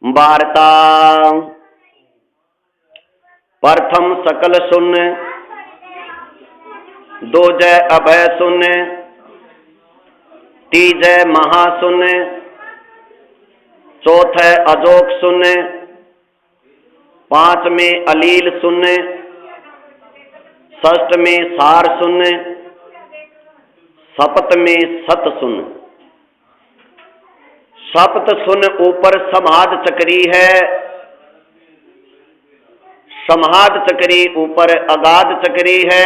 वार्ता प्रथम सकल सुन, दूजय अभय सुन, तीजय महासुन, चौथे अजोक सुन, पांचवें अलील सुन, षष्ठ में सार सुन, सप्त में सत सुन। सप्त सुन ऊपर समाध चक्री है, समाध चक्री ऊपर अगाध चक्री है,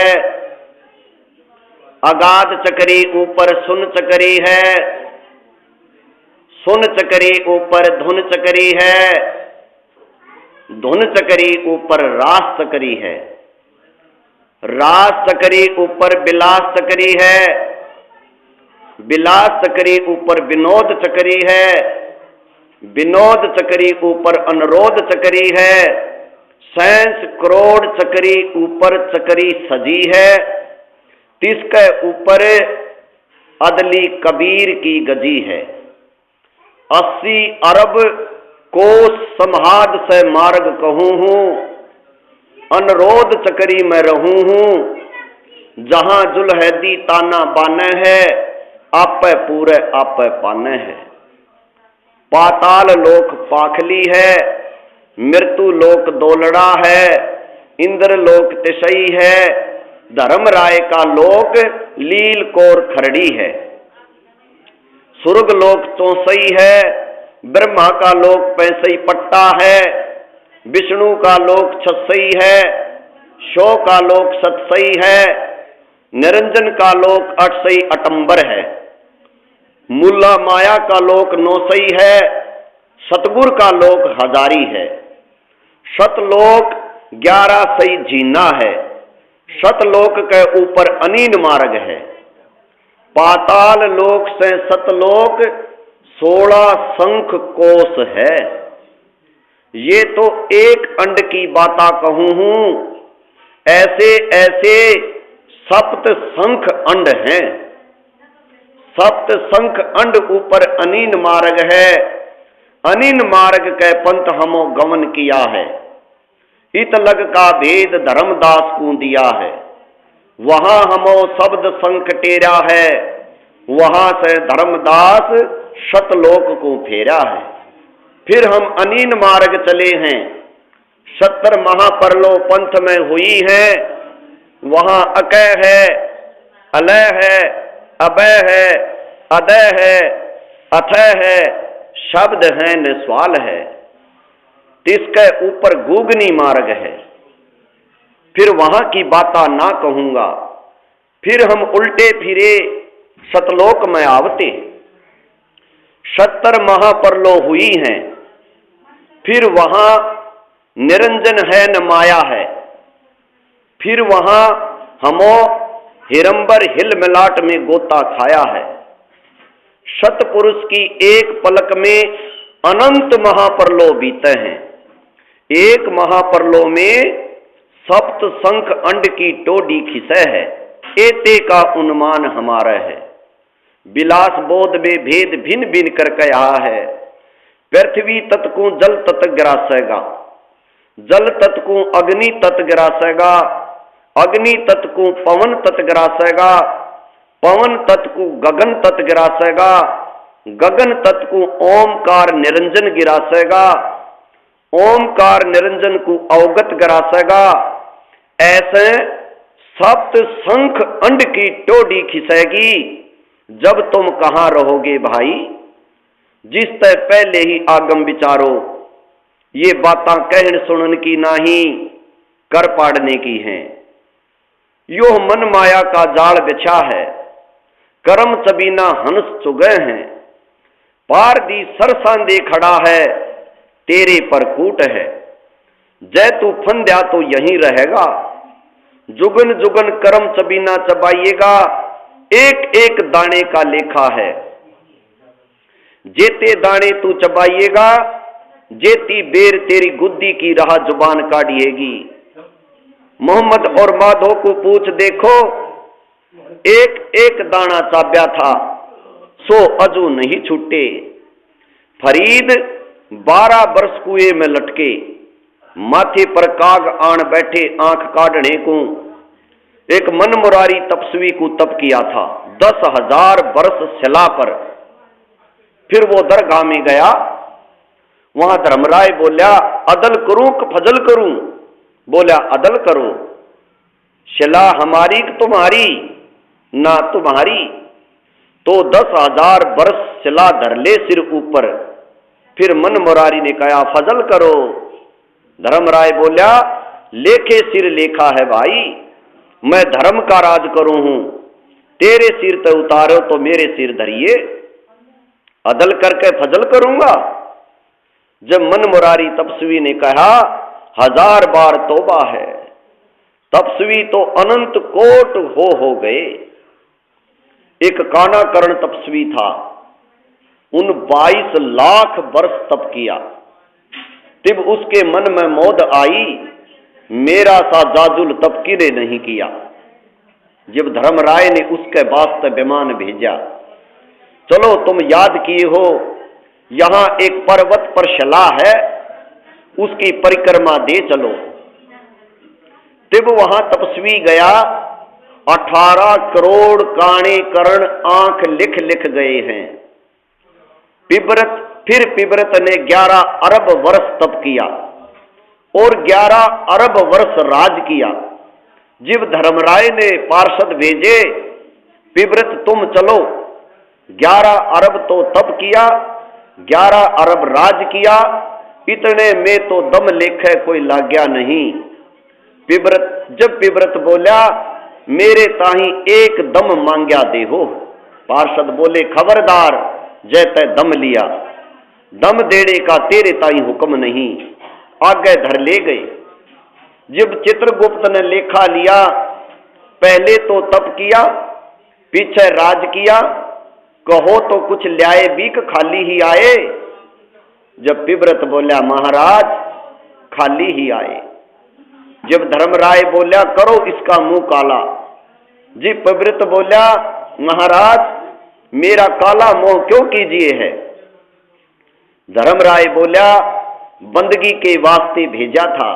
अगाध चक्री ऊपर सुन चक्री है, सुन चक्री ऊपर धुन चक्री है, धुन चक्री ऊपर रास चक्री है, रास चक्री ऊपर विलास चक्री है, विलास चक्री ऊपर विनोद चक्री है, विनोद चक्री ऊपर अनुरोध चक्री है, सैंस करोड़ चक्री ऊपर चक्री सजी है, तिसके ऊपर अदली कबीर की गजी है। 80 अरब कोस समाध से मार्ग कहूं हूं, अनुरोध चक्री में रहूं हूं, जहां जुलहदी ताना बाने है, आपे पूरे आपे पाने है। पाताल लोक पाखली है, मृत्यु लोक दोलड़ा है, इंद्र लोक तिसई है, धर्मराय का लोक लील कोर खरड़ी है, सुर्ग लोक चौसई है, ब्रह्मा का लोक पैसई पट्टा है, विष्णु का लोक छसई है, शो का लोक सतसई है, निरंजन का लोक अठसई अटंबर है, मुल्ला माया का लोक नौसई है, सतगुर का लोक हजारी है, सतलोक 11 सई जीना है, सतलोक के ऊपर अनीन मार्ग है, पाताल लोक से सतलोक 16 शंख कोश है। ये तो एक अंड की बाता कहूं हूं, ऐसे ऐसे सप्त शंख अंड हैं। सप्त शंख अंड ऊपर अनीन मार्ग है, अनीन मार्ग के पंथ हमो गमन किया है। इत लग का भेद धर्मदास को दिया है, वहां हमो शब्द शंख टेरा है, वहां से धर्मदास सतलोक को फेरा है। फिर हम अनीन मार्ग चले हैं, 70 महापरलो पंथ में हुई है, वहां अकय है, अलय है, अभय है, अदय है, अथय है, शब्द है निस्वाल है, तिसके ऊपर गूगनी मार्ग है। फिर वहां की बाता ना कहूंगा, फिर हम उल्टे फिरे सतलोक में आवते। 70 महापरलो हुई हैं, फिर वहां निरंजन है न माया है, फिर वहां हमो हिरंबर हिल मिलाट में गोता खाया है। सतपुरुष की एक पलक में अनंत महापरलो बीते हैं, एक महापरलो में सप्त शंख अंड की टोडी खिसे है, एते का उन्मान हमारा है। विलास बोध में भेद भिन्न भिन्न कर कहा है, पृथ्वी तत्व को जल तत्व गिरासेगा, जल तत्व को अग्नि तत्व गिरासेगा, अग्नि तत्व को पवन तत्व गिरासेगा, पवन तत्व को गगन तत्व गिरासेगा, गगन तत्व को ओमकार निरंजन गिरासेगा, ओमकार निरंजन को अवगत गिरासेगा। ऐसे सप्त शंख अंड की टोडी खिसेगी, जब तुम कहां रहोगे भाई, जिस तय पहले ही आगम विचारो, ये बातां कहन सुनन की नाही, कर पाड़ने की हैं। यो मन माया का जाल बिछा है, करम चबीना हंस चुगे हैं, पार दी सरसांदे खड़ा है, तेरे पर कूट है, जय तू फंद्या तो यहीं रहेगा, जुगन जुगन करम चबीना चबाइएगा, एक एक दाने का लेखा है, जेते दाने तू चबाइएगा, जेती बेर तेरी गुद्दी की राह जुबान काटिएगी। मोहम्मद और माधो को पूछ देखो, एक एक दाना चाब्या था, सो अजू नहीं छूटे। फरीद 12 वर्ष कुएं में लटके, माथे पर काग आन बैठे आंख काढ़ने को। एक मन मुरारी तपस्वी को तप किया था 10,000 वर्ष शिला पर। फिर वो दरगाह में गया, वहां धर्मराय बोला अदल करूं कि फजल करूं? बोला अदल करो। शिला हमारी कि तुम्हारी? ना तुम्हारी। तो 10,000 वर्ष शिला धर ले सिर ऊपर। फिर मन मुरारी ने कहा फजल करो। धर्मराय बोला लेखे सिर लेखा है भाई, मैं धर्म का राज करूं हूं, तेरे सिर तो उतारो तो मेरे सिर धरिए, अदल करके फजल करूंगा। जब मन मुरारी तपस्वी ने कहा 1000 बार तौबा है, तपस्वी तो अनंत कोट हो गए। एक कानाकर्ण तपस्वी था, उन 22 लाख वर्ष तप किया। तब उसके मन में मौद आई, मेरा सा जाजुल तप किने नहीं किया। जब धर्मराय ने उसके वास्ते विमान भेजा, चलो तुम याद किए हो यहां एक पर्वत पर शिला है, उसकी परिक्रमा दे चलो। तब वहां तपस्वी गया, 18 करोड़ काणे कर्ण आंख लिख लिख गए हैं। फिर पिबरत ने 11 अरब वर्ष तप किया और 11 अरब वर्ष राज किया। जब धर्मराय ने पार्षद भेजे, पिबरत तुम चलो, 11 अरब तो तप किया, 11 अरब राज किया, इतने में तो दम लेखे कोई लाग्या नहीं। जब पिबरत बोला मेरे ताही एक दम मांग्या दे हो। पार्षद बोले खबरदार, जैते दम लिया, दम देने का तेरे ताई हुक्म नहीं। आगे धर ले गए। जब चित्रगुप्त ने लेखा लिया, पहले तो तप किया, पीछे राज किया, कहो तो कुछ ल्याए भी कि खाली ही आए? जब पिबरत बोला महाराज खाली ही आए। जब धर्मराय बोला करो इसका मुंह काला। जी पिबरत बोला महाराज मेरा काला मुंह क्यों कीजिए है? धर्मराय बोला बंदगी के वास्ते भेजा था,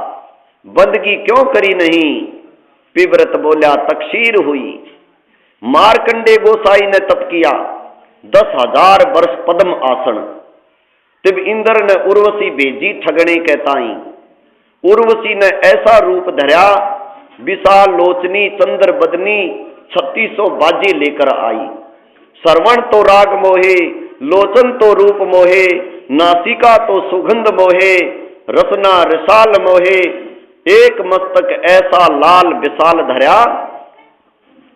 बंदगी क्यों करी नहीं? पिबरत बोला तकसीर हुई। मारकंडे गोसाई ने तप किया 10,000 वर्ष पद्म आसन। तब इंद्र ने उर्वशी भेजी ठगने के ताई। उर्वशी ने ऐसा रूप धरा, विशाल लोचनी चंद्र बदनी 3600 बाजी लेकर आई। श्रवण तो राग मोहे, लोचन तो रूप मोहे, नासिका तो सुगंध मोहे, रसना रिसाल मोहे। एक मस्तक ऐसा लाल विशाल धरा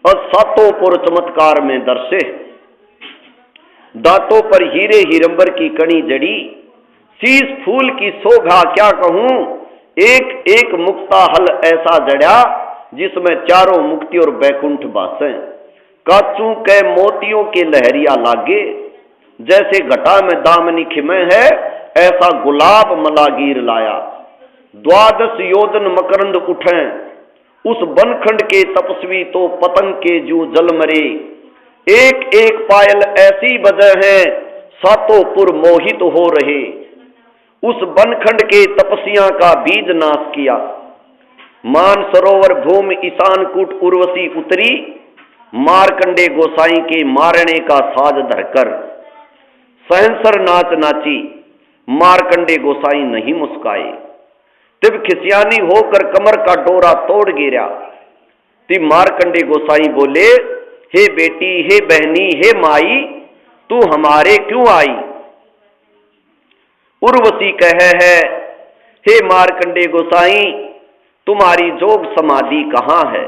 और सातों पुर चमत्कार में दर्शे। दांतों पर हीरे हीरंबर की कणी जड़ी, शीश फूल की शोभा क्या कहूं। एक एक मुक्ता हल ऐसा जड़ा, जिसमें चारों मुक्ति और बैकुंठ बासे। काचू के मोतियों के लहरिया लागे, जैसे घटा में दामनी खिमे है, ऐसा गुलाब मलागीर लाया। 12 योजन मकरंद उठे, उस बनखंड के तपस्वी तो पतंग के जू जल मरे। एक एक पायल ऐसी बजे है, सातों पुर मोहित हो रहे। उस बनखंड के तपस्या का बीज नाश किया। मान सरोवर भूमि ईशान कूट उर्वशी उतरी, मारकंडे गोसाई के मारने का साज धरकर। सहंसर नाच नाची, मारकंडे गोसाई नहीं मुस्काए। तब खिसियानी होकर कमर का डोरा तोड़ गिरा। तब मारकंडे गोसाई बोले हे बेटी, हे बहनी, हे माई, तू हमारे क्यों आई? उर्वशी कहे है हे मारकंडे गोसाई, तुम्हारी जोग समाधि कहाँ है?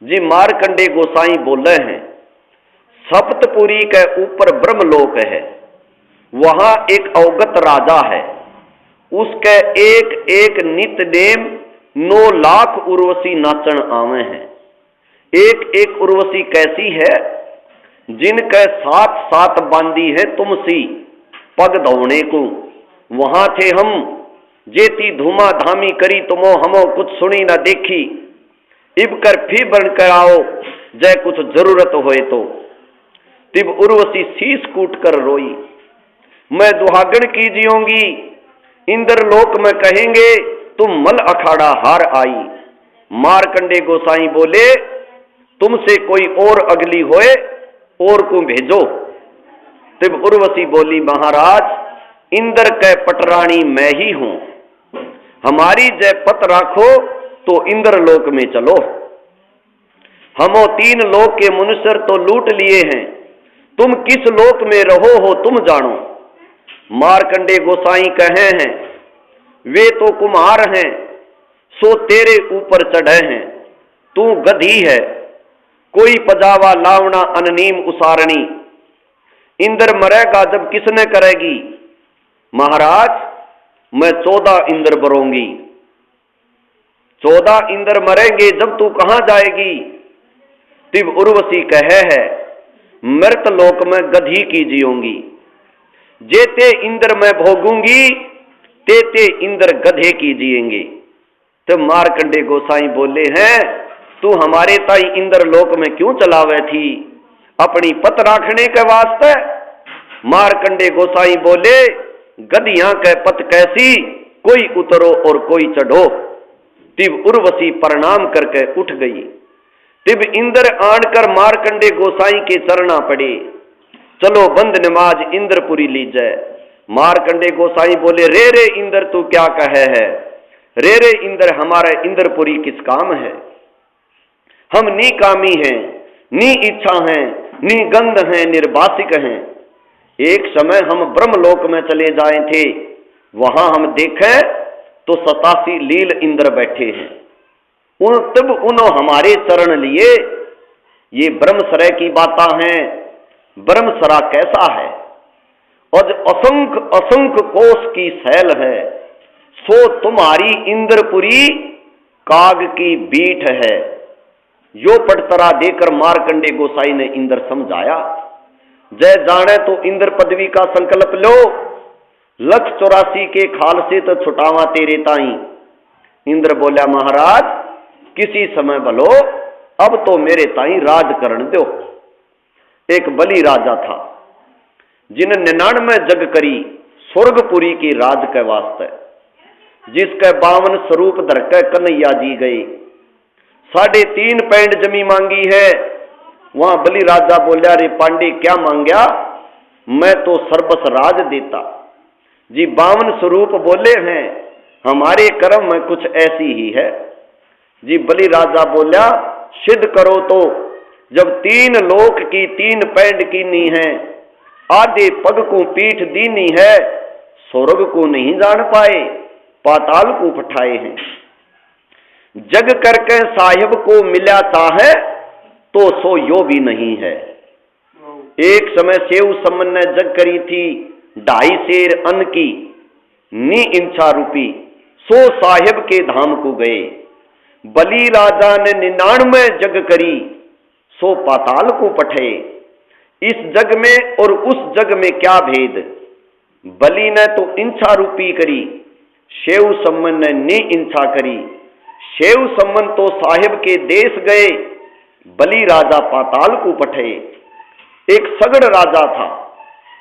जी मारकंडे गोसाई बोले हैं सप्तपुरी के ऊपर ब्रह्मलोक है, वहां एक अवगत राजा है, उसके एक एक नित्य नेम 9 लाख उर्वशी नाचन आवे हैं। एक एक उर्वशी कैसी है? जिनके 7 बांधी है तुमसी पग धोने को। वहां थे हम, जेती धूमा धामी करी तुमो हमो कुछ सुनी न देखी। इब कर फी बन कर आओ, जय कुछ जरूरत होए तो। तिब उर्वशी शीश कूट कर रोई। मैं दुहागण की जियोंगी। इंद्र लोक में कहेंगे तुम मल अखाड़ा हार आई। मारकंडे गोसाई बोले तुमसे कोई और अगली होए और को भेजो। तब उर्वशी बोली महाराज इंद्र के पटरानी मैं ही हूं, हमारी जय पत राखो तो इंद्र लोक में चलो। हमो 3 लोक के मनुष्य तो लूट लिए हैं, तुम किस लोक में रहो हो तुम जानो। मारकंडे गोसाई कहे हैं वे तो कुम्हार हैं, सो तेरे ऊपर चढ़े हैं, तू गधी है, कोई पजावा लावना अननीम उसारणी। इंद्र मरेगा जब किसने करेगी। महाराज मैं 14 इंद्र बरूंगी। 14 इंद्र मरेंगे जब तू कहां जाएगी। तिब उर्वशी कहे है मृत लोक में गधी की जियोंगी। जेते इंद्र मैं भोगूंगी तेते इंद्र गधे की जिएंगे। तब मारकंडे गोसाई बोले हैं तू हमारे ताई इंद्र लोक में क्यों चलावे थी, अपनी पत राखने के वास्ते। मारकंडे गोसाई बोले गधियां के पत कैसी, कोई उतरो और कोई चढ़ो। तिब उर्वशी प्रणाम करके उठ गई। तिब इंद्र आनकर मारकंडे गोसाई के चरणा पड़े, चलो बंद नमाज इंद्रपुरी लीजिए। मारकंडे गोसाई बोले रे रे इंद्र तू क्या कहे है। रे रे इंद्र हमारा इंद्रपुरी किस काम है। हम नी कामी हैं, नी इच्छा हैं, नी गंध हैं, निर्वासिक हैं। एक समय हम ब्रह्मलोक में चले जाए थे, वहां हम देखें तो 87 लील इंद्र बैठे हैं। तब उन्होंने हमारे चरण लिए। ये ब्रह्मसरय की बातें हैं। ब्रह्मसरा कैसा है और असंख्य असंख्य कोष की शैल है, सो तुम्हारी इंद्रपुरी काग की बीठ है। यो पटतरा देकर मारकंडे गोसाई ने इंद्र समझाया। जय जाने तो इंद्र पदवी का संकल्प लो, 184 के खाल से तो छुटावा तेरे ताई। इंद्र बोला महाराज किसी समय बोलो, अब तो मेरे ताई राज करण दो। एक बलि राजा था जिन्हें 99 जग करी स्वर्गपुरी की राज के वास्ते, जिसके 52 स्वरूप धर के कन्हैया जी गए। 3.5 पैंड जमी मांगी है। वहां बलि राजा बोलिया रे पांडे क्या मांगया, मैं तो सर्वस राज देता। जी 52 स्वरूप बोले हैं, हमारे कर्म में कुछ ऐसी ही है। जी बलि राजा बोलिया सिद्ध करो तो। जब 3 लोक की 3 पैंड कीनी है, आधे पग को पीठ दीनी है, स्वर्ग को नहीं जान पाए, पाताल को पठाए हैं। जग करके साहिब को मिला चाहे तो सो यो भी नहीं है। एक समय सेव सम्मन ने जग करी थी 2.5 सेर अन्न की, नी इंचा रूपी, सो साहिब के धाम को गए। बलि राजा ने 99 जग करी, सो पाताल को पठे। इस जग में और उस जग में क्या भेद। बलि ने तो इंचा रूपी करी, शेव सम्मन ने नी इंचा करी। शेव सम्मन तो साहिब के देश गए, बलि राजा पाताल को पठे। एक सगड़ राजा था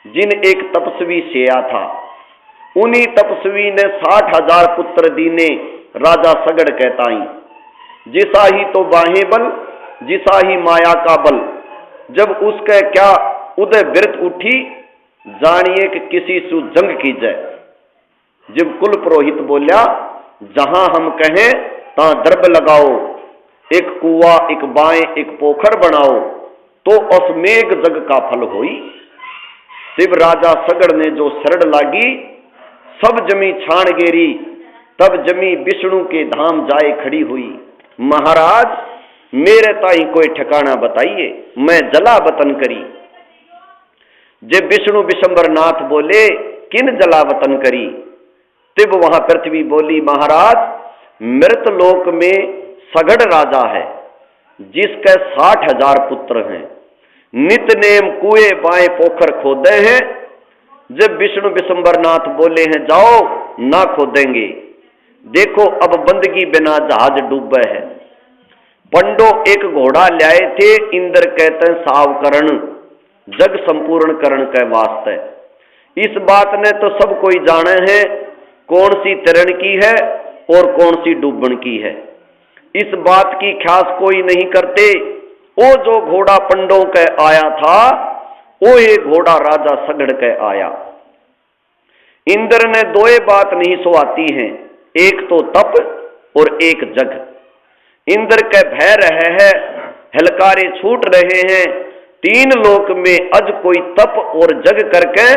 जिन एक तपस्वी सेया था। उन्हीं तपस्वी ने 60,000 पुत्र दीने राजा सगड़ कहताई। जिसा ही तो बाहें बल, जिसा ही माया का बल। जब उसके क्या उदय बिरत उठी, जानिए कि किसी सु जंग की जय। जब कुल पुरोहित बोलिया जहां हम कहें ता दर्भ लगाओ, एक कुआ एक बाएं एक पोखर बनाओ, तो असमेघ जग का फल होई। शिव राजा सगड़ ने जो शरण लागी, सब जमी छाण गेरी, तब जमी विष्णु के धाम जाए खड़ी हुई। महाराज मेरे ताई कोई ठिकाना बताइए, मैं जला वतन करी। जब विष्णु विशंबर नाथ बोले किन जला वतन करी, तब वहां पृथ्वी बोली महाराज मृत लोक में सगड़ राजा है, जिसके 60,000 पुत्र हैं, नित नेम कुएं बाएं पोखर खोदे हैं। जब विष्णु विशंबर नाथ बोले हैं जाओ ना खोदेंगे, देखो अब बंदगी बिना जहाज डूबे है। पंडो एक घोड़ा लाए थे, इंद्र कहते हैं सावकरण, जग संपूर्ण करण के वास्ते। इस बात ने तो सब कोई जाने है, कौन सी तरण की है और कौन सी डूबन की है। इस बात की ख्यास कोई नहीं करते। वो जो घोड़ा पंडों के आया था, वो ये घोड़ा राजा सगड़ के आया। इंद्र ने दोए बात नहीं सुहाती हैं, एक तो तप और एक जग। इंद्र के भय रहे हैं, हलकारे छूट रहे हैं, तीन लोक में अज कोई तप और जग करके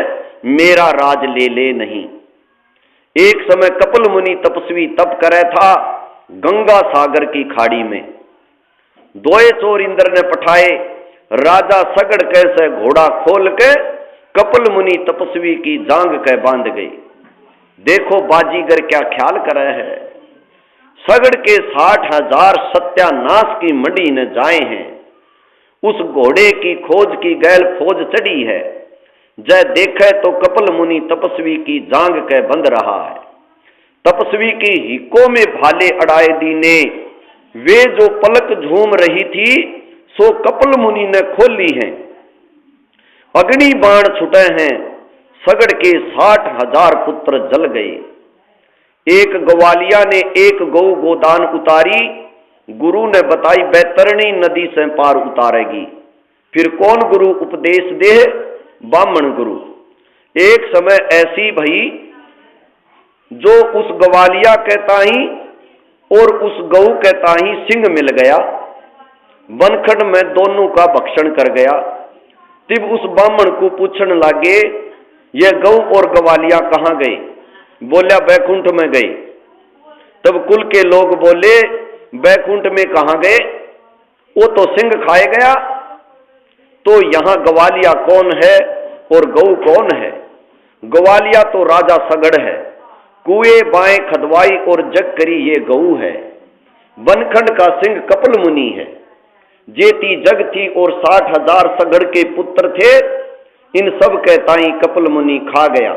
मेरा राज ले ले नहीं। एक समय कपिल मुनि तपस्वी तप करे था गंगा सागर की खाड़ी में। दोए चोर इंद्र ने पठाए, राजा सगड़ कैसे घोड़ा खोल के कपिल मुनि तपस्वी की जांग के बांध गए। देखो बाजीगर क्या ख्याल करे है, सगड़ के 60,000 सत्यानाश की मंडी न जाए हैं। उस घोड़े की खोज की गैल फौज चढ़ी है, जय देखे तो कपिल मुनि तपस्वी की जांग के बंध रहा है। तपस्वी की हिक्कों में भाले अड़ाए दीने, वे जो पलक झूम रही थी सो कपिल मुनि ने खोली हैं। अग्नि बाण छुटे हैं, सगड़ के 60,000 पुत्र जल गए। एक ग्वालिया ने एक गौ गोदान उतारी, गुरु ने बताई बैतरणी नदी से पार उतारेगी। फिर कौन गुरु उपदेश दे? बामण गुरु। एक समय ऐसी भई जो उस ग्वालिया के ताही और उस गऊ के ताही सिंह मिल गया, बनखंड में दोनों का भक्षण कर गया। तब उस बामण को पूछने लगे, ये गऊ और ग्वालिया कहाँ गए? बोला बैकुंठ में गए। तब कुल के लोग बोले, बैकुंठ में कहाँ गए? वो तो सिंह खाए गया। तो यहां ग्वालिया कौन है और गऊ कौन है? ग्वालिया तो राजा सगड़ है, कुएं बाएं खदवाई और जग करी ये गऊ है। बनखंड का सिंह कपिल मुनि है। जेती जग थी और 60,000 सगड़ के पुत्र थे, इन सब के ताई कपिल मुनि खा गया।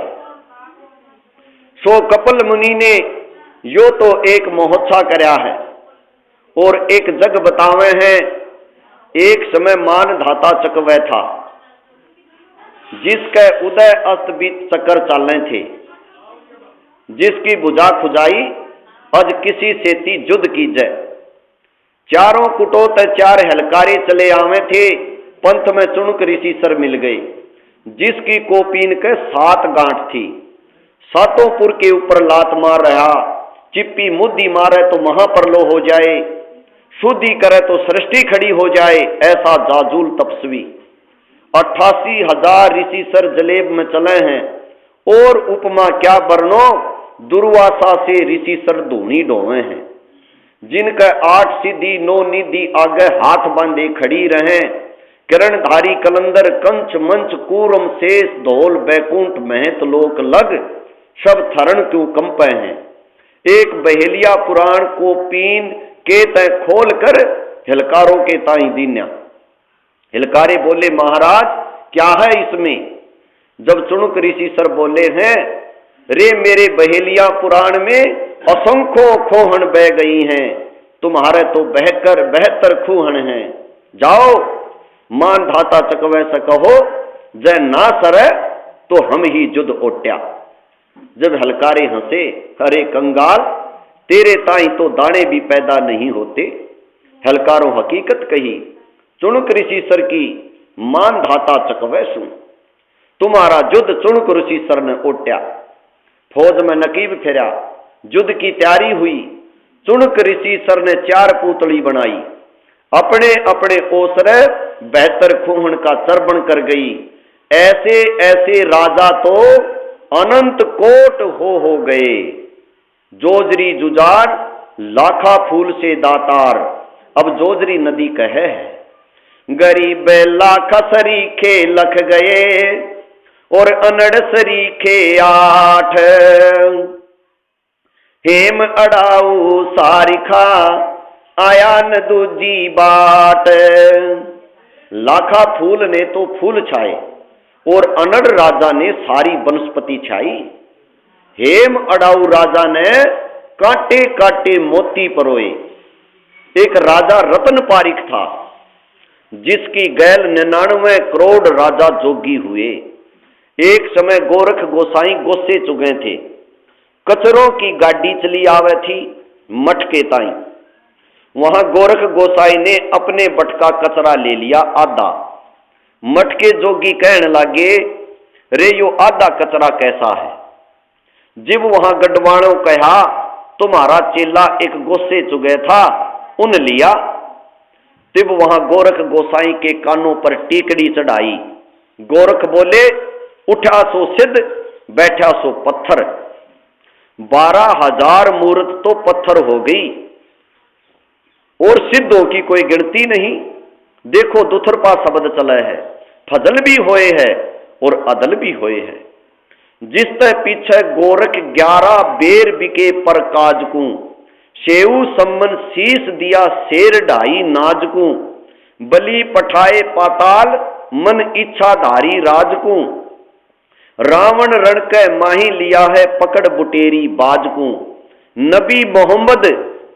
सो कपिल मुनि ने यो तो एक महोत्सव करया है और एक जग बतावे हैं। एक समय मान धाता चकवे था, जिसके उदय अस्त बीत चक्कर चालने थे, जिसकी भुजा खुजाई अज किसी सेती जुद की जय। चारों कुटोत 4 हलकारे चले आवे थे, पंथ में चुणक ऋषि सर मिल गए, जिसकी कोपीन के 7 गांठ थी। सातों पुर के ऊपर लात मार रहा, चिप्पी मुद्दी मारे तो महाप्रलो हो जाए, शुद्धि करे तो सृष्टि खड़ी हो जाए, ऐसा जाजूल तपस्वी। 88,000 ऋषि सर जलेब में चले हैं, और उपमा क्या बरनो, दुर्वासा से ऋषि सर धूनी ढोवे हैं। जिनके 8 सिद्धि 9 निधि आगे हाथ बांधे खड़ी रहे, किरणधारी कलंदर कंच मंच कूरम शेष धौल बैकुंठ महत लोक लग, सब थरण क्यों कंपे हैं। एक बहेलिया पुराण को पीन के तय खोल कर हिलकारों के ताई दीन्या। हिलकारे बोले, महाराज क्या है इसमें? जब चुणुक ऋषि सर बोले हैं, रे मेरे बहेलिया पुराण में असंख्यों खोहन बह गई हैं, तुम्हारे तो बहकर 72 खूहन हैं। जाओ मान धाता चकवे से कहो, जय ना सरे तो हम ही जुद ओट्या। जब हलकारे हंसे, अरे कंगाल, तेरे ताई तो दाने भी पैदा नहीं होते। हलकारों हकीकत कही, चुणुक ऋषि सर की मान धाता चकवे सुन। तुम्हारा जुद चुणुक ऋषि सर ने ओट्या। फौज में नकीब फेरा, युद्ध की तैयारी हुई। चुणुक ऋषि सर ने 4 पुतली बनाई, अपने अपने ओसरे 72 खूहन का चर्बण कर गई। ऐसे ऐसे राजा तो अनंत कोट हो गए। जोजरी जुजाड़ लाखा फूल से दातार, अब जोजरी नदी कहे है, गरीब लाख सरीखे लख गए और अनड़ सरीखे 8। हेम अड़ाऊ सारिखा आया न दूजी बाट। लाखा फूल ने तो फूल छाए और अनड़ राजा ने सारी वनस्पति छाई। हेम अड़ाऊ राजा ने कांटे कांटे मोती परोए। एक राजा रतन पारिक था, जिसकी गैल 99 करोड़ राजा जोगी हुए। एक समय गोरख गोसाई गोसे चुगे थे। कचरों की गाड़ी चली आवे थी मटके ताई। वहां गोरख गोसाई ने अपने बटका कचरा ले लिया आधा। मटके जोगी कहने लगे, रे यो आधा कचरा कैसा है। जब वहां गडवाणों कहा, तुम्हारा चेला एक गोसे चुगे था, उन लिया। तब वहां गोरख गोसाई के कानों पर टीकड़ी चढ़ाई। गोरख बोले, उठा सो सिद्ध, बैठा सो पत्थर। 12,000 मूर्त तो पत्थर हो गई और सिद्धों की कोई गिनती नहीं। देखो दुथरपा शब्द चला है, फजल भी होए है और अदल भी होए है। जिस ते पीछे गोरख 11 बेर बिके पर काजकू, शेऊ सम्मन शीस दिया शेर ढाई नाजकू, बलि पठाए पाताल मन इच्छाधारी राजकू, रावण रण के माही लिया है पकड़ बुटेरी बाजकू, नबी मोहम्मद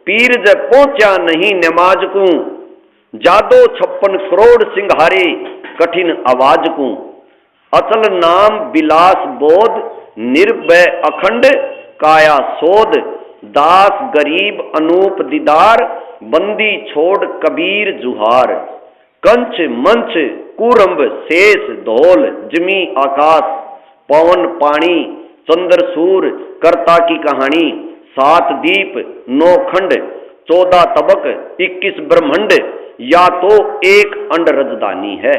पीर ज पहुंचा नहीं नमाज को, जादो 56 करोड़ सिंघारे कठिन आवाज को, अचल नाम बिलास बोध निर्भय अखंड काया सोध, दास गरीब अनूप दीदार बंदी छोड़ कबीर जुहार, कंच मंच कुरंब शेष धौल जमी आकाश, पवन पानी चंद्र सूर कर्ता की कहानी, 7 दीप 9 खंड 14 तबक 21 ब्रह्मंड, या तो एक अंड रजदानी है।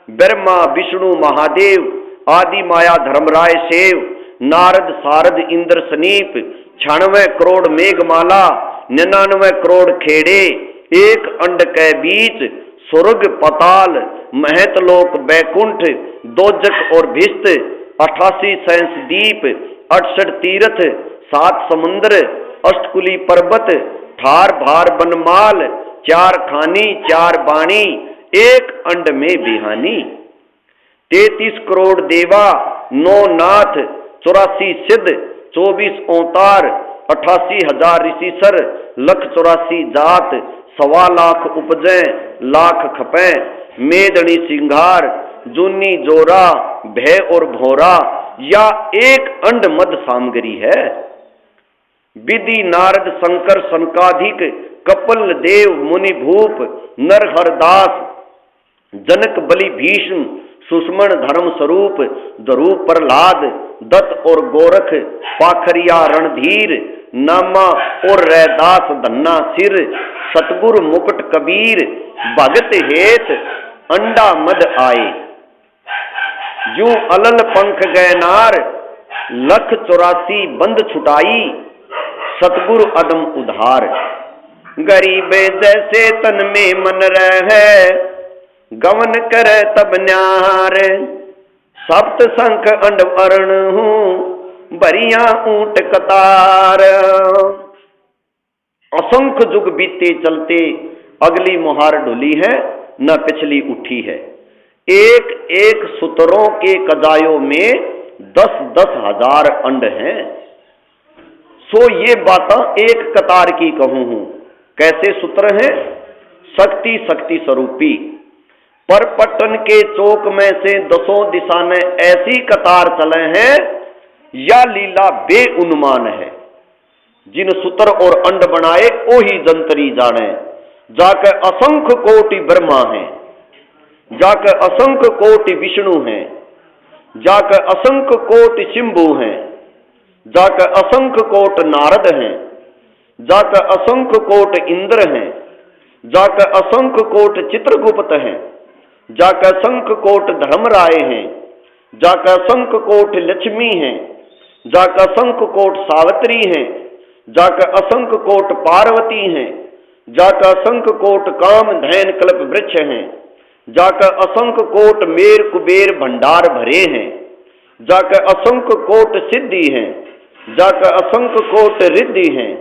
ब्रह्मा विष्णु महादेव आदि माया धर्मराय सेव, नारद सारद इंद्र सनीप, 96 करोड़ मेघमाला 99 करोड़ खेड़े, एक अंड के बीच स्वर्ग पताल महतलोक बैकुंठ दोजक और भिस्त, 88 सैंस दीप 68 तीर्थ 7 समुद्र अष्टकुली पर्वत, ठार भार बनमाल 4 खानी 4 बाणी, एक अंड में बिहानी, 33 करोड़ देवा 9 नाथ 84 सिद्ध 24 ओंकार, 88,000 ऋषिसर 184 जात, 1.25 लाख उपजे लाख खपे, मेदनी सिंगार जूनी जोरा भय और भोरा, या एक अंड मद सामग्री है। विधि नारद शंकर संकाधिक कपिल देव मुनि भूप नरहर दास जनक बलि भीष्म सुषमण धर्म स्वरूप धरु प्रहलाद दत्त और गोरख पाखरिया रणधीर नामा और रैदास धन्ना सिर, सतगुरु मुकुट कबीर भगत हेत अंडा मद आए, यूं अलल पंख गए नार 184 बंद छुटाई, सतगुरु अदम उधार, गरीब जैसे तन में मन रहे गवन करे तब न्यार, सप्त संख अंड अरण हूं बरिया ऊंट कतार। असंख्य युग बीते चलते अगली मुहार ढुली है न पिछली उठी है, एक एक सूत्रों के कजायों में 10-10 हजार अंड हैं। सो ये बातें एक कतार की कहूं हूं। कैसे सूत्र हैं? शक्ति शक्ति स्वरूपी। पर पट्टन के चौक में से 10 दिशा में ऐसी कतार चले हैं या लीला बेउन्मान है। जिन सूत्र और अंड बनाए ओही जंतरी जाने, जाके असंख्य कोटि ब्रह्मा हैं, जाके असंख्य कोटि विष्णु हैं, जाके असंख्य कोटि शिंभु हैं, जाके असंख्य कोट नारद हैं, जाके असंख्य कोट इंद्र हैं, जाके असंख्य कोट चित्रगुप्त हैं, जाके असंख्य कोट धर्मराय हैं, जाके असंख्य कोट लक्ष्मी हैं, जाके असंख्य कोट सावित्री हैं, जाके असंख्य कोट पार्वती हैं, जाके असंख्य कोट काम धैन कल्प वृक्ष हैं, जाके असंख्य कोट मेर कुबेर भंडार भरे हैं, जाके असंख्य कोट सिद्धि हैं, जाके असंख्य कोट रिद्धि हैं,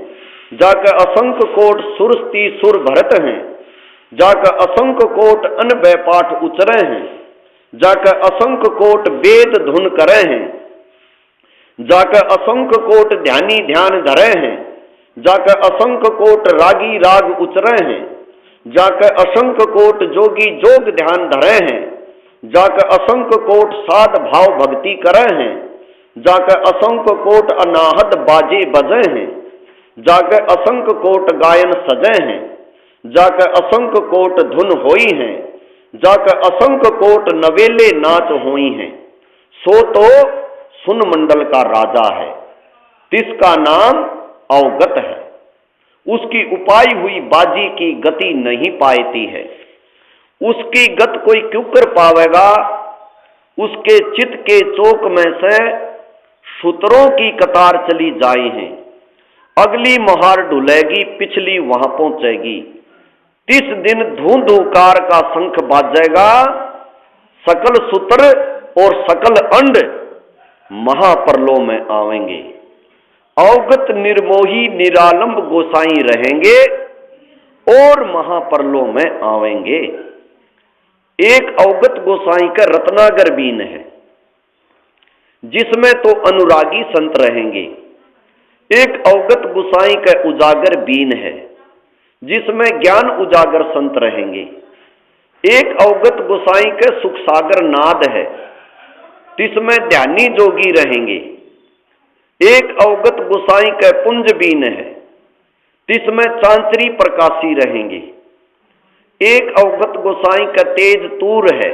जाके असंख्य कोट सुरस्ती सुर भरत हैं, जाके असंख्य कोट अनबय पाठ उचरे हैं, जाके असंख्य कोट वेद धुन करे हैं, जाके असंख्य कोट ध्यानी ध्यान धरे हैं, जाके असंख्य कोट रागी राग उचरे हैं, जाके असंख्य कोट जोगी जोग ध्यान धरे हैं, जाके असंख्य कोट साध भाव भक्ति करे हैं, जाके असंख्य कोट अनाहद बाजे बजे हैं, जाके असंख्य कोट गायन सजे हैं, जाके असंख्य कोट धुन होई हैं, जाके असंख्य कोट नवेले नाच होई हैं। सो तो सुन मंडल का राजा है, तिसका नाम अवगत है। उसकी उपाई हुई बाजी की गति नहीं पाती है, उसकी गत कोई क्यों कर पावेगा। उसके चित के चौक में से सूत्रों की कतार चली जाई है, अगली मोहर डुलेगी पिछली वहां पहुंचेगी। 30 दिन धूंधूकार का शंख बाजेगा, सकल सूत्र और सकल अंड महाप्रलय में आवेंगे। अवगत निर्मोही निरालंब गोसाई रहेंगे और महाप्रलय में आवेंगे। एक अवगत गोसाई का रत्नागर बीन है, जिसमें तो अनुरागी संत रहेंगे। एक अवगत गोसाई का उजागर बीन है, जिसमें ज्ञान उजागर संत रहेंगे। एक अवगत गोसाई के सुख सागर नाद है, जिसमें ध्यानी जोगी रहेंगे। एक अवगत गोसाई के पुंज बीन है, जिसमें चांचरी प्रकाशी रहेंगे। एक अवगत गोसाई का तेज तूर है,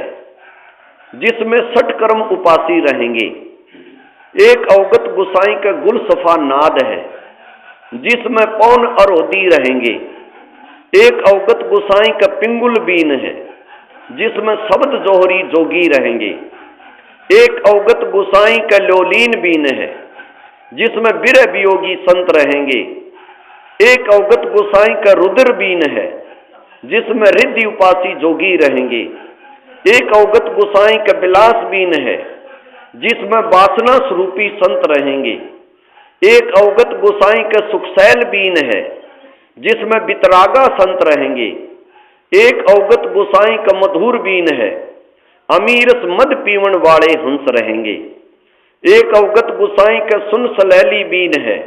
जिसमें 60 कर्म उपासी रहेंगे। एक अवगत गोसाई का गुल सफा नाद है, जिसमें पौन अरोधी रहेंगे। एक अवगत गोसाई का पिंगुल बीन है, जिसमें शब्द जोहरी जोगी रहेंगे। एक अवगत गोसाई का लोलीन बीन है, जिसमें बिरह वियोगी संत रहेंगे। एक अवगत गोसाई का रुद्र बीन है, जिसमें रिद्धि उपासी जोगी रहेंगे। एक अवगत गोसाई का विलास बीन है, जिसमें वासना स्वरूपी संत रहेंगे। एक अवगत गोसाई का सुखसैल बीन है, जिसमें वितरागा संत रहेंगे। एक अवगत गोसाई का मधुर बीन है, अमीरस मद पीवन वाले हंस रहेंगे। एक अवगत गोसाई का सुन सलैली बीन है,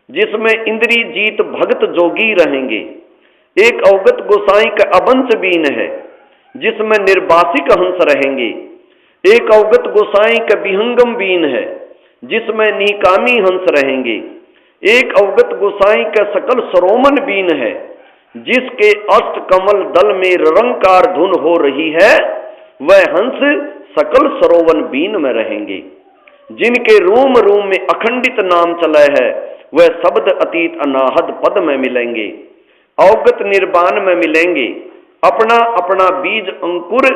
जिसमें इंद्री जीत भगत जोगी रहेंगे। एक अवगत गोसाई का अबंच बीन है, जिसमें निर्वासिक हंस रहेंगे। एक अवगत गोसाई का विहंगम बीन है, जिसमें निकामी हंस रहेंगे। एक अवगत गोसाई का सकल सरोमन बीन है, जिसके अष्ट कमल दल में रंकार धुन हो रही है, वह हंस सकल सरोवन बीन में रहेंगे। जिनके रूम रूम में अखंडित नाम चला है, वह शब्द अतीत अनाहद पद में मिलेंगे, अवगत निर्वाण में मिलेंगे। अपना अपना बीज अंकुर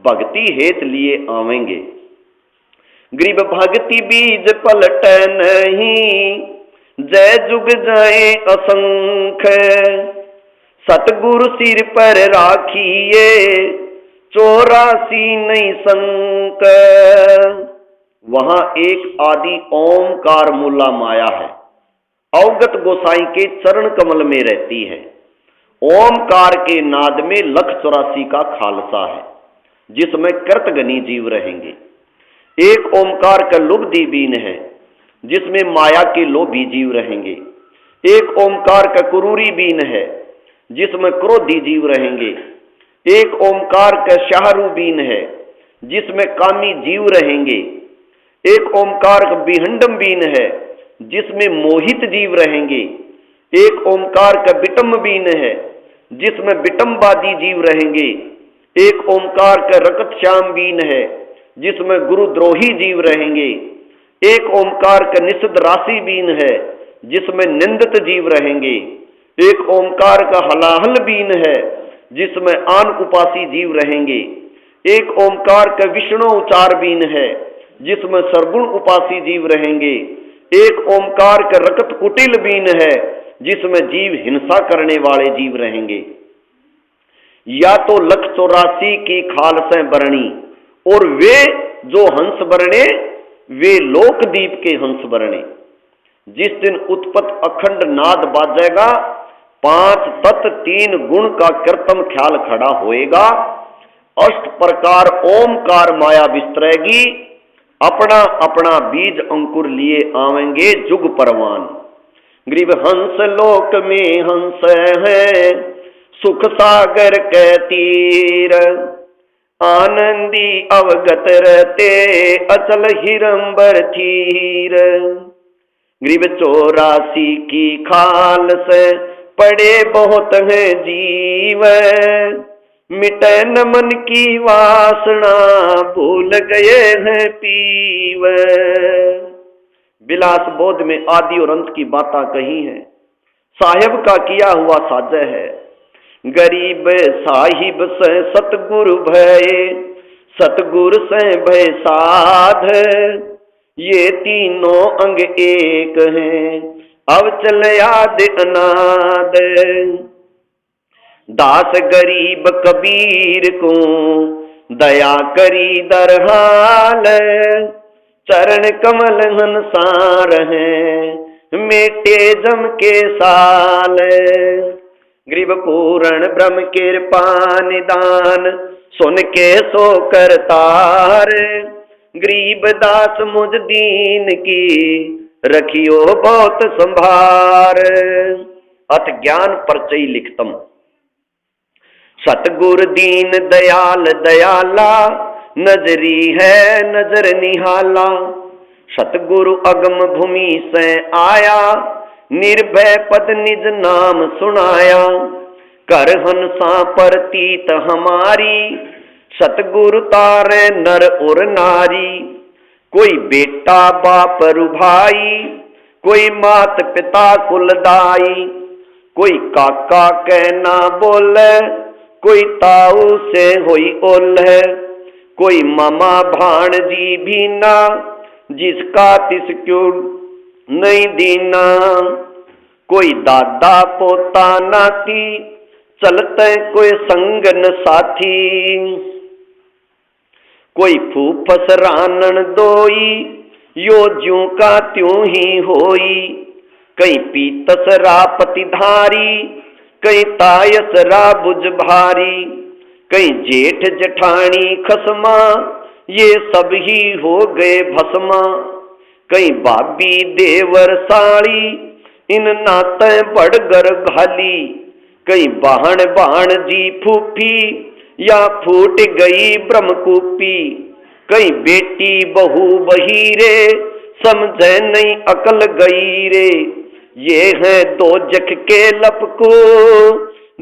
भक्ति हेत लिए आवेंगे। गरीब भक्ति बीज पलट नहीं, जय जुग जाए असंख्य। सतगुरु सिर पर राखिए, 84 नहीं संक। वहां एक आदि ओमकार मूला माया है, अवगत गोसाई के चरण कमल में रहती है। ओमकार के नाद में 184 का खालसा है, जिसमें कृतगनी जीव रहेंगे। एक ओमकार का लुब्धि बीन है, जिसमें माया के लोभी जीव रहेंगे। एक ओमकार का कुरूरी बीन है, जिसमें क्रोधी जीव रहेंगे। एक ओमकार का शाहरू बीन है, जिसमें कामी जीव रहेंगे। एक ओमकार का विहंडम बीन है, जिसमें मोहित जीव रहेंगे। एक ओमकार का विटम बीन है, जिसमें विटमवादी जीव रहेंगे। एक ओमकार का रकत श्याम बीन है, जिसमें गुरुद्रोही जीव रहेंगे। एक ओमकार का निषद राशि बीन है, जिसमें निंदित जीव रहेंगे। एक ओमकार का हलाहल बीन है, जिसमें आन उपासी जीव रहेंगे। एक ओमकार का विष्णु उचार बीन है, जिसमें सरगुण उपासी जीव रहेंगे। एक ओमकार का रकत कुटिल बीन है, जिसमें जीव हिंसा करने वाले जीव रहेंगे। या तो 184 की खालसें बरणी, और वे जो हंस बरणे, वे लोकदीप के हंस बरणे। जिस दिन उत्पत्त अखंड नाद बाजेगा, 5 तत्व 3 गुण का कृतम ख्याल खड़ा होएगा। अष्ट प्रकार ओमकार माया विस्तरेगी, अपना अपना बीज अंकुर लिए आवेंगे जुग परवान। गरीब हंस लोक में हंस है, सुख सागर के तीर। आनंदी अवगत रहते अचल हिरंबर थीर। ग्रीब 84 की खाल से पड़े बहुत हैं जीव, मिटे न मन की वासना भूल गए हैं पीव। विलास बोध में आदि और अंत की बातें कही हैं, साहेब का किया हुआ साजय है। गरीब साहिब से सतगुरु भय, सतगुरु से भय साध, ये तीनों अंग एक हैं अब चल याद अनाद। दास गरीब कबीर को दया करी दरहाल, चरण कमल हंसार हैं मेटे जम के साल। ग्रीब पूर्ण ब्रह्म कृपा निदान सुन के सो करतार, गरीब दास मुझ दीन की रखियो बहुत संभार। अथ ज्ञान परचय लिखतम। सतगुर दीन दयाल दयाला, नजरी है नजर निहाला। सतगुरु अगम भूमि से आया, निर्भय पद निज नाम सुनाया। कर हंसा पर तीत हमारी, सतगुरु तारे नर और नारी। कोई बेटा बाप रुभाई, कोई मात पिता कुलदाई। कोई काका कहना बोले, कोई ताऊ से होई ओल्ह। कोई मामा भाणजी भी ना, जिसका तिसक्यों नहीं दीना। कोई दादा पोता नाती, चलते कोई संगन साथी। कोई फूफस रानन दोई, यो ज्यों का त्यों ही होई। कई पीतस रापति धारी, कई तायस राबुज भारी। कई जेठ जठानी खसमा, ये सब ही हो गए भस्मा। कई बाबी देवर साड़ी, इन नाते बड़गर घाली। कई बाहन बाण जी फूफी, या फूट गई ब्रह्मकूपी। कई बेटी बहू बहीरे, समझे नहीं अकल गई रे। ये है दो जख के लप को,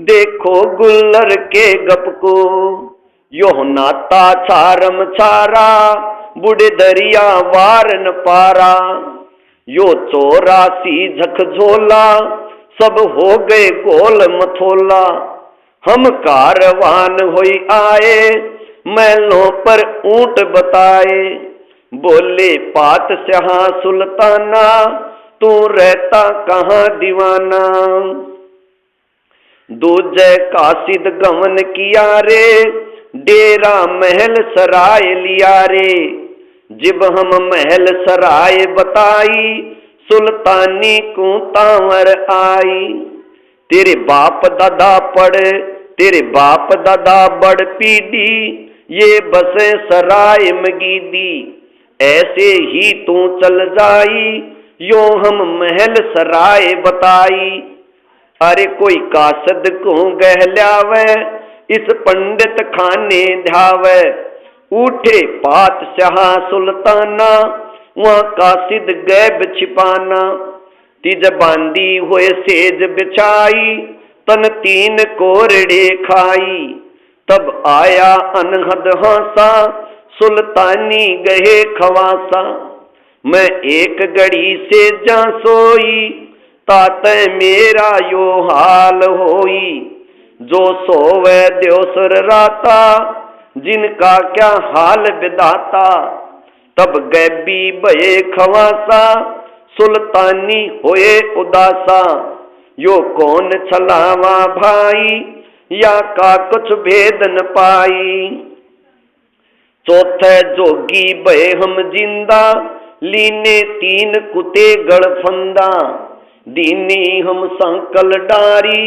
देखो गुल्लर के गप को। यो नाता छारम छारा, बूढ़े दरिया वार न पारा। यो 84 झक झोला, सब हो गए गोल मथोला। हम कारवान होई आए, महलों पर ऊंट बताए। बोले पातशाह सुल्ताना, तू रहता कहाँ दीवाना। दूजे कासिद गमन किया रे, डेरा महल सराय लिया रे। जिब हम महल सराय बताई, सुल्तानी को तांवर आई। तेरे बाप दादा पढ़, तेरे बाप दादा बड़ पीढ़ी, ये बसे सराय मगीदी। ऐसे ही तू चल जाई, यो हम महल सराय बताई। अरे कोई कासद को गहलावे, इस पंडित खाने ध्यावे। उठे पातशाह सुल्ताना, वहाँ कासिद गैब छिपाना। तिज बांधी हुए सेज बिछाई, तन 3 कोरड़े खाई। तब आया अनहद हासा, सुल्तानी गहे खवासा। मैं एक घड़ी से जा सोई, ताते मेरा यो हाल होई। जो सोवे द्योसर राता, जिनका क्या हाल विदाता। तब गैबी भये खवासा, सुल्तानी होए उदासा। यो कौन छलावा भाई, या का कुछ भेद न पाई। चौथे जोगी भये हम जिंदा, लीने 3 कुते गढ़फंदा। दीनी हम संकल डारी,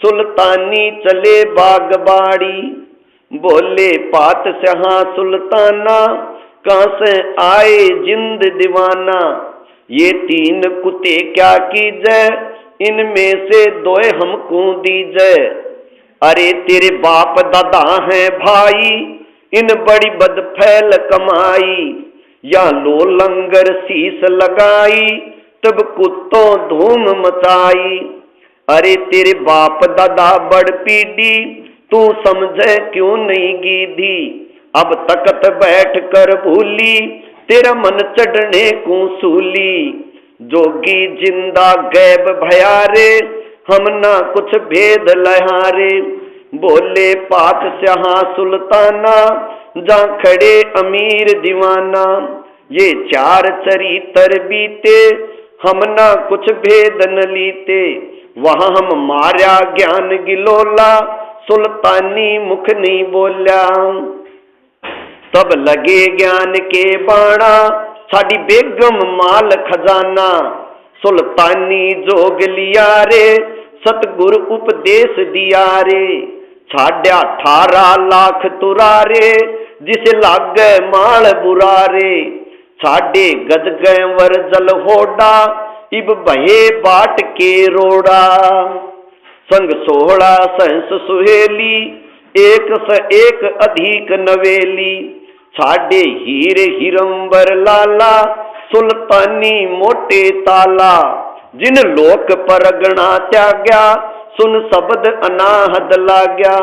सुल्तानी चले बागबाड़ी। बोले पातशाह सुल्ताना, कहाँ से आए जिंद दीवाना। ये 3 कुत्ते क्या कीजय, इनमें से 2 हमको दीजय। अरे तेरे बाप दादा हैं भाई, इन बड़ी बद फैल कमाई, या लो लंगर शीस लगाई, तब कुत्तों धूम मचाई। अरे तेरे बाप दादा बड़ पीढ़ी, तू समझे क्यों नहीं गीधी, अब तकत बैठ कर भूली, तेरा मन चढ़ने को सूली। जोगी जिंदा गैब भयारे, हम ना कुछ भेद लहारे, बोले पातशाह सुल्ताना, जा खड़े अमीर दीवाना। ये चार चरित्र बीते, हम ना कुछ भेद न लीते, वहां हम मार्या ज्ञान गिलोला, सुल्तानी मुख नहीं बोल्या। तब लगे ज्ञान के बाणा, साड़ी बेगम माल खजाना, सुल्तानी जोग लिया रे, सतगुरु उपदेश दिया रे। साढ़ा 18 लाख तुरारे, जिसे लागे माल बुरारे, साढ़े गज गए वर जल होड़ा, इब भये बाट के रोड़ा। संग 16 सहस सुहेली, एक स एक अधिक नवेली, साढ़े हीरे हिरंबर लाला, सुल्तानी मोटे ताला। जिन लोक परगना त्याग्या, सुन शब्द अनाहद लाग्या।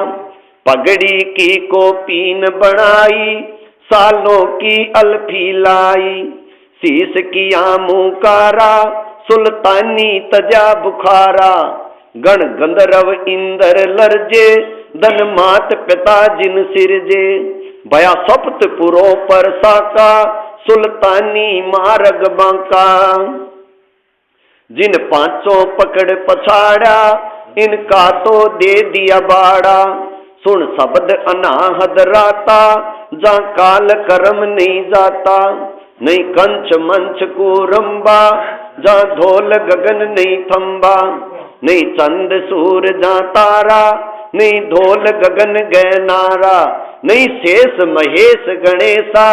पगड़ी की कोपीन बनाई, सालों की अल्फी लाई, शीस किया मुकारा, सुल्तानी तजा बुखारा। गण गंधर्व इंदर लरजे, धन मात पिता जिन सिरजे, भया सप्त पुरों पर साका, सुल्तानी मार्ग बांका। जिन पांचों पकड़ पछाड़ा, इनका तो दे दिया बाड़ा। सुन शब्द अनाहद राता, जा काल कर्म नहीं जाता। नहीं कंच मंच को रंबा, जा धोल गगन नहीं थंबा। नहीं चंद सूर जा तारा, नहीं धोल गगन गए नारा। नहीं शेष महेश गणेशा,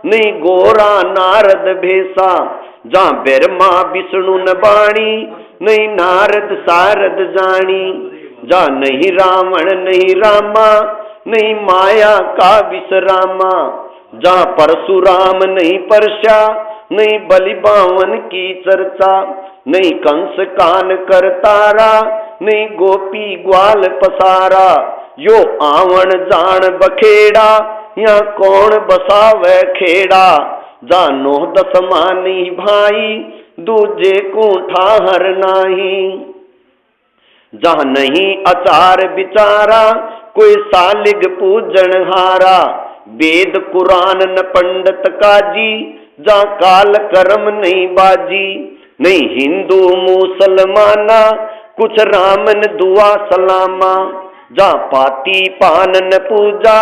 नहीं गोरा नारद भेसा। जा ब्रह्मा विष्णु न बाणी, नहीं नारद सारद जानी। जा नहीं रावण नहीं रामा, नहीं माया का विश्रामा। जा परशुराम नहीं परशा, नहीं बलि बावन की चर्चा। नहीं कंस कान कर तारा, नहीं गोपी ग्वाल पसारा। यो आवन जान बखेड़ा, या कौन बसावे खेड़ा। जानो दसमानी भाई, दूजे को ठाहर नाही। जहाँ नहीं अचार बिचारा, कोई सालिग पूजन हारा। वेद कुरान न पंडित काजी, जा काल कर्म नहीं बाजी। नहीं हिंदू मुसलमाना, कुछ रामन दुआ सलामा। जा पाती पान न पूजा,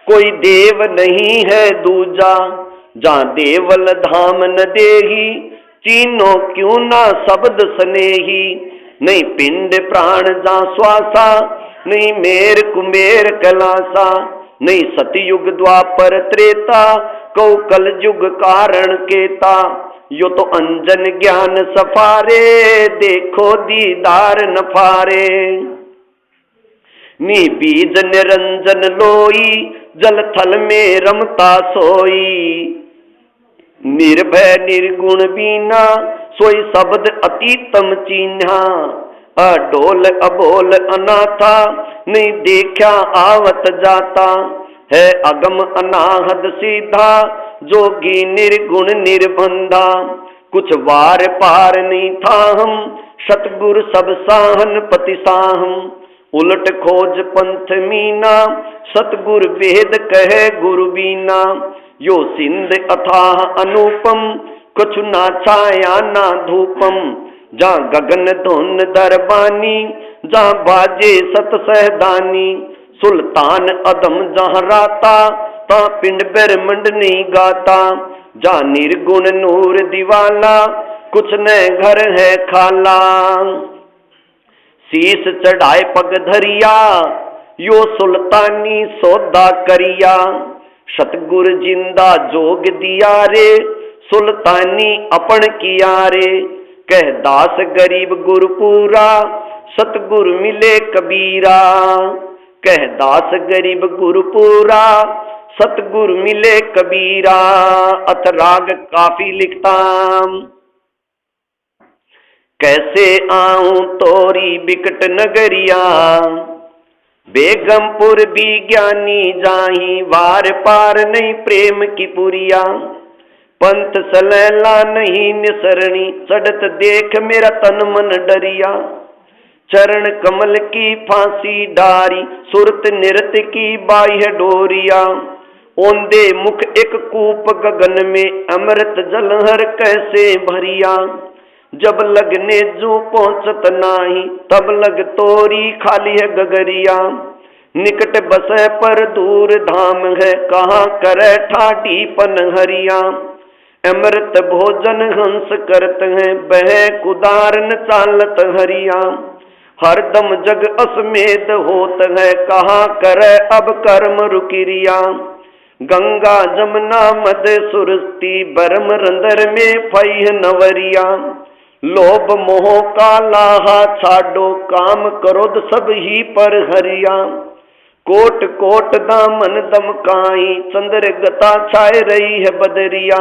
कोई देव नहीं है दूजा। जा देवल धाम न देही, चीनो क्यों ना शब्द स्नेही। नहीं पिंड प्राण जा श्वासा, नहीं मेर कुमेर कलासा। नहीं सतयुग द्वापर त्रेता, कौ कल युग कारण केता। यो तो अंजन ज्ञान सफारे, देखो दीदार न फारे। नी बीज निरंजन लोई, जल थल में रमता सोई। निर्भय निर्गुण बीना, सोई शब्द अतीतम चिन्हा। अडोल अबोल अनाथा, नहीं देखा आवत जाता। है अगम अनाहद सीधा, जोगी निर्गुण निर्बंधा। कुछ वार पार नहीं था हम, सतगुर सब साहन पति साहम। उलट खोज पंथ मीना, सतगुर वेद कहे गुरु बीना। यो सिंध अथाह अनुपम, कछु ना छाया ना धूपम। जा गगन धुन दरबानी, जा बाजे सत सहदानी। सुल्तान अदम जहाँ राता, ता पिंड ब्रह्मंड नहीं गाता। जा निर्गुण नूर दिवाला, कुछ न घर है खाला। शीस चढ़ाए पग धरिया, यो सुल्तानी सौदा करिया। सतगुर जिंदा जोग दिया रे, सुल्तानी अपन किया रे। कह दास गरीब गुरपुरा, सतगुर मिले कबीरा। कह दास गरीब गुरपुरा, सतगुरु मिले कबीरा, अथ राग काफी लिखता। कैसे आऊं तोरी बिकट नगरिया, बेगमपुर भी ज्ञानी जाही, वार पार नहीं प्रेम की पुरिया। पंथ सलैला नहीं निसरणी, चढ़त देख मेरा तन मन डरिया। चरण कमल की फांसी डारी, सुरत नृत्य की बाह्य डोरिया। ओंदे मुख एक कूप गगन में, अमृत जलहर कैसे भरिया। जब लगने जू पहुंचत नाही, तब लग तोरी खाली है गगरिया। निकट बसे पर दूर धाम है, कहाँ करे ठाठी पनहरिया। अमृत भोजन हंस करत हैं, बह कुदारन चालत हरिया। हरदम जग असमेत होत है, कहाँ करे अब कर्म रुकिरिया। गंगा जमुना मद सुरस्ती, बरम रंदर में फई नवरिया। लोभ मोह का लाहा छाडो, काम क्रोध सब ही पर हरिया। कोट कोट दामन दमकाई, चंद्र गता छाए रही है बदरिया।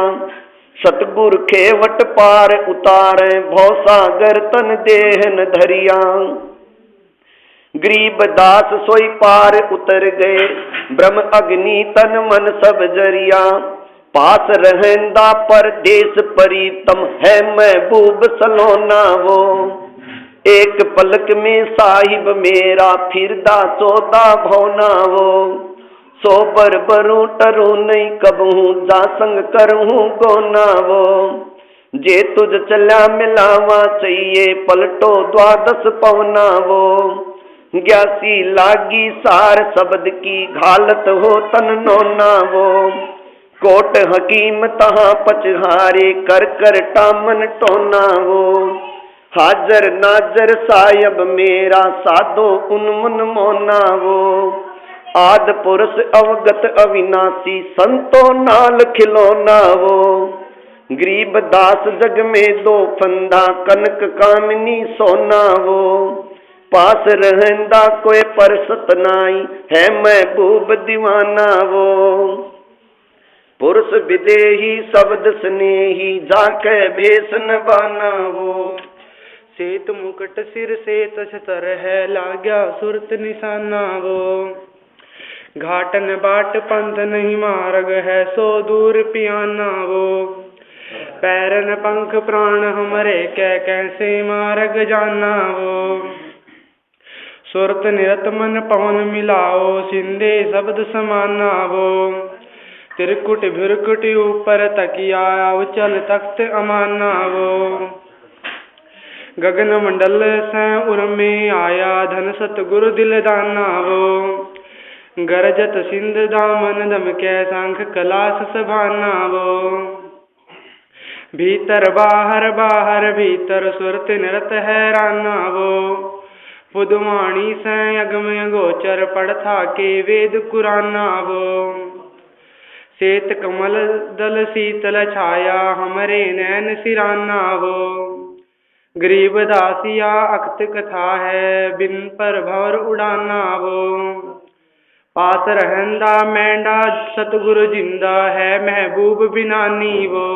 सतगुर खेवट पार उतारे, भवसागर तन देह न धरिया। गरीब दास सोई पार उतर गए, ब्रह्म अग्नि तन मन सब जरिया। पास रहंदा परदेश प्रीतम है, महबूब सलोना वो। एक पलक में साहिब मेरा, फिरदा 14 भौना वो। सोबर बरू टरू नहीं कबहू, जा संग करहूँ गोना वो। जे तुझ चला मिलावा चाहिए, पलटो 12 पवना वो। ग्यासी लागी सार शब्द की, घालत हो तन नोना वो। कोट हकीम तहाँ पचहारे, कर कर टामन टोना वो। हाजर नाजर सायब मेरा, साधो उन्मुन मोना वो। आद पुरुष अवगत अविनाशी, संतो नाल खिलौना वो। गरीब दास जग में 2 फंदा, कनक कामिनी सोना वो। पास रहंदा कोई परसत नाई, है महबूब दीवाना वो। पुरुष विदेही शब्द स्नेही, जाके भेष न बाना वो। सेत मुकुट सिर से तछतर है, लाग्या सुरत निशाना वो। घाटन बाट पंथ नहीं मार्ग है, सो दूर पियाना वो। पैरन पंख प्राण हमरे, कैसे मार्ग जाना वो। सुरत निरत मन पवन मिलाओ, सिंधे शब्द समाना वो। त्रिकुट भिरकुट ऊपर तकिया, उचल तख्त अमाना वो। गगन मंडल से उर में आया, धन सतगुरु दिल दाना वो। गरजत सिंध दामन दमके, शंख कलास सभाना वो। भीतर बाहर बाहर भीतर, सुरत निरत हैराना वो। पुदवाणी से अगम गोचर, पढ़ता के वेद कुराना वो। श्वेत कमल दल शीतल छाया, हमरे नैन सिराना वो। गरीब दासिया अक्त कथा है, बिन पर भवर उड़ाना वो। पास रहंदा मैंडा सतगुरु जिंदा है, महबूब बिनानी वो।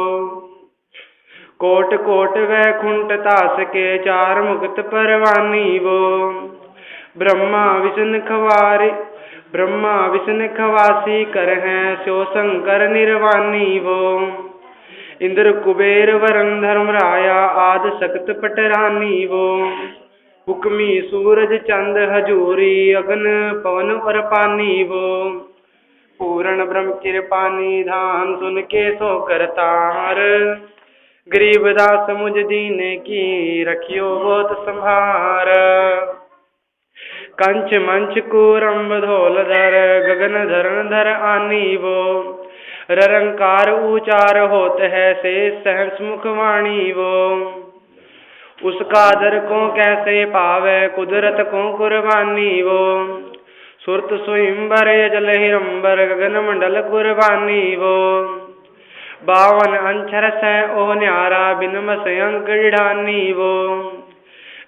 कोट कोट वैकुंठ तास के, 4 मुक्त परवानी वो। ब्रह्मा विष्णु खवासी कर हैं, स्यो शंकर निर्वाणी वो। इंद्र कुबेर वरुण धर्म राया, आद सख्त पटरानी वो। हुक्मी सूरज चंद हजूरी, अगन पवन और पानी वो। पूर्ण ब्रह्म कृपा निधान, सुन के सो करतार। गरीब दास मुझ दीन की, रखियो बहुत संभार। कंच मंच कूरम्ब धोल धर, गगन धरण धर आनी वो। ररंकार उचार होत है, से सहस मुखवाणी वो। उसका दर को कैसे पावे, कुदरत को कुर्बानी वो। सुरत स्वयंबर जल हिरंबर, गगन मंडल कुर्बानी वो। 52 अंचर से ओ न्यारा, बिन मसयंक ढानी वो।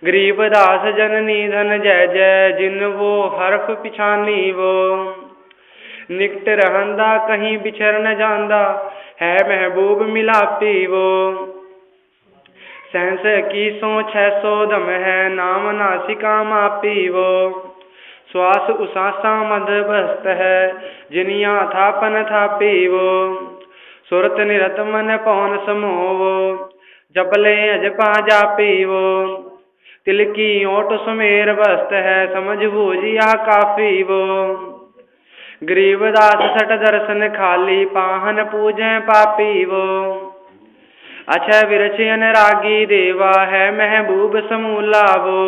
गरीब दास जननी धन जय जय, जिन वो हरफ पिछानी वो। निकट रहंदा कहीं बिछर न जांदा, है महबूब मिलापी वो। सहस की सो 600 दम है, नाम नासिका मापी वो। श्वास उसासा मध बस्त है, जिनिया था पन था पीवो। सुरत निरत मन पौन समोवो, जपले अजपा जा पीवो। तिल की ओट सुमेर बस्त है, समझ बूझिया काफी वो। गरीबदास सठ दर्शन खाली, पाहन पूजें पापी वो। अक्षय विरच अनुरागी देवा, है महबूब समूला वो।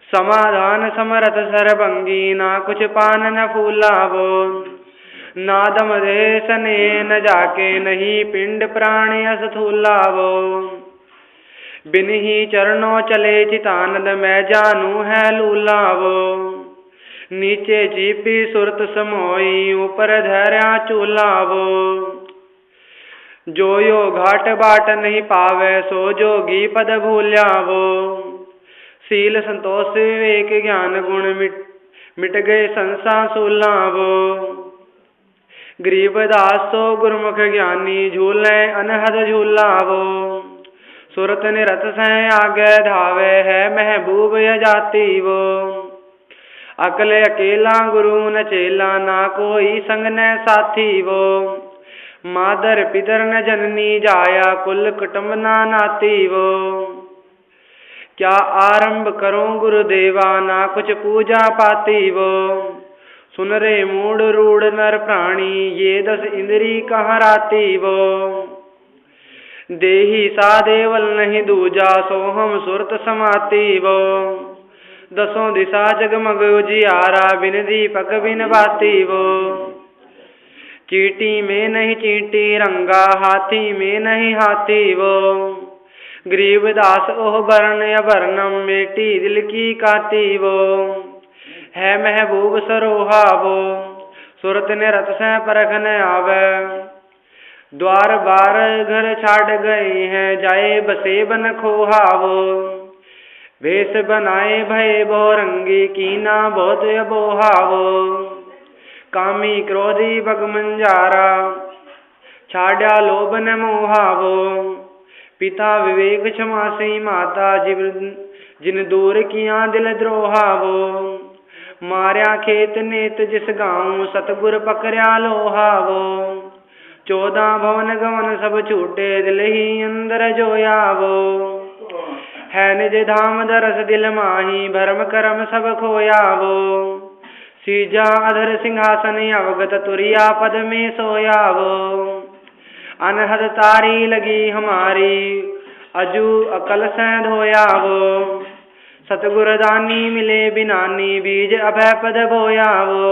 समाधान समरथ सरभंगी, ना कुछ पान न फूला वो। नादम दे सने न जाके, नहीं पिंड प्राणी अस्थूला वो। बिन ही चरणों चले चितानंद, मैं जानू है लूला वो। नीचे चीपी सुरत समोई, ऊपर धैर्या चूला वो। जो यो घाट बाट नहीं पावे, सो जोगी पद भूल्या वो। शील संतोष विवेक ज्ञान गुण मिट गए संसार सूला वो। गरीबदास सो गुरमुख ज्ञानी, झूले अनहद झूला वो। सुरत निरत से आगे धावे, है महबूब जाती वो। अकले अकेला गुरु न चेला, ना कोई संग न साथी वो। मादर पितर न जननी जाया, कुल कुटुंब ना नाती वो। क्या आरंभ करो गुरुदेवा, ना कुछ पूजा पाती वो। सुन रे मूड रूढ़ नर प्राणी, ये 10 इंद्री कहाँ राती वो। देही सा देवल नहीं दूजा, सो हम सुरत समाती वो। 10 दिशा जगमग उजियारा, बिन दीपक बिन बाती वो। चींटी में नहीं चींटी रंगा, हाथी में नहीं हाथी वो। गरीबदास ओह वर्ण अवर्णम, बेटी दिल की काती वो। है महबूब सरोहा वो, सुरत निरत से परखन आवे। द्वार बार घर छाड़ गए हैं, जाए बसे बन खोहा वो। भेष बनाए भय बहुरंगी, कीना बहुत अबोहा वो। कामी क्रोधी बगमंजारा, छाड्या लोभ न मोहा वो। पिता विवेक क्षमा से माता, जिन दूर किया दिल द्रोहा वो। मार्या खेत नेत जिस गाँव, सतगुर पकड़या लोहा वो। 14 भवन गवन सब छूटे, दिल ही अंदर जोया वो। है निज धाम दरस दिल माही, भरम करम सब खोया वो। सीजा अधर सिंहासन अवगत, तुरिया पद में सोया वो। अनहद तारी लगी हमारी, अजू अकल से धोया वो। सतगुरदानी मिले बिनानी, बीज अभय पद बोया वो।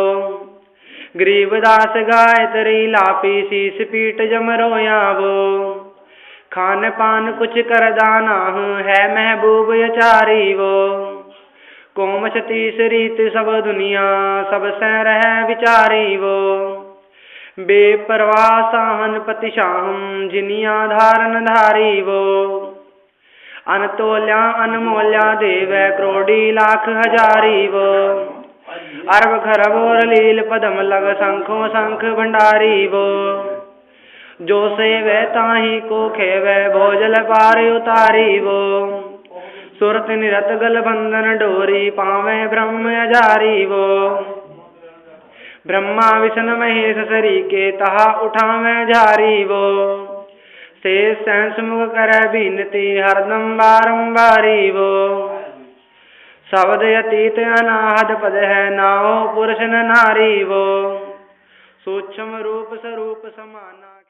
गरीबदास गाय तरी लापी, शीस पीट जम रोया वो। खान पान कुछ कर दाना, है महबूब यचारी वो। कोम 36 रीत सब दुनिया, सब से रह विचारी वो। बेपरवाह साहन पति शाहम, जिनिया धारन धारी वो। अनतोल्या अनमोल्या देवे, क्रोड़ी लाख हजारी वो। अरब खरब और लील पदम लग, शंखों शंख भंडारी वो। जो सेवे ताही को खेवे, भोजल पार उतारी वो। सुरत निरत गल बंधन डोरी, पावे ब्रह्म अजारी वो। ब्रह्मा विष्णु महेश सरीके, तहा उठावे झारी वो। शेष सहस मुख कर बीनती, हरदम बारंबारी वो। शब्द अतीत अनाहद पद है, नाओ पुरुष न नारी वो। सूक्ष्म रूप स्वरूप समाना।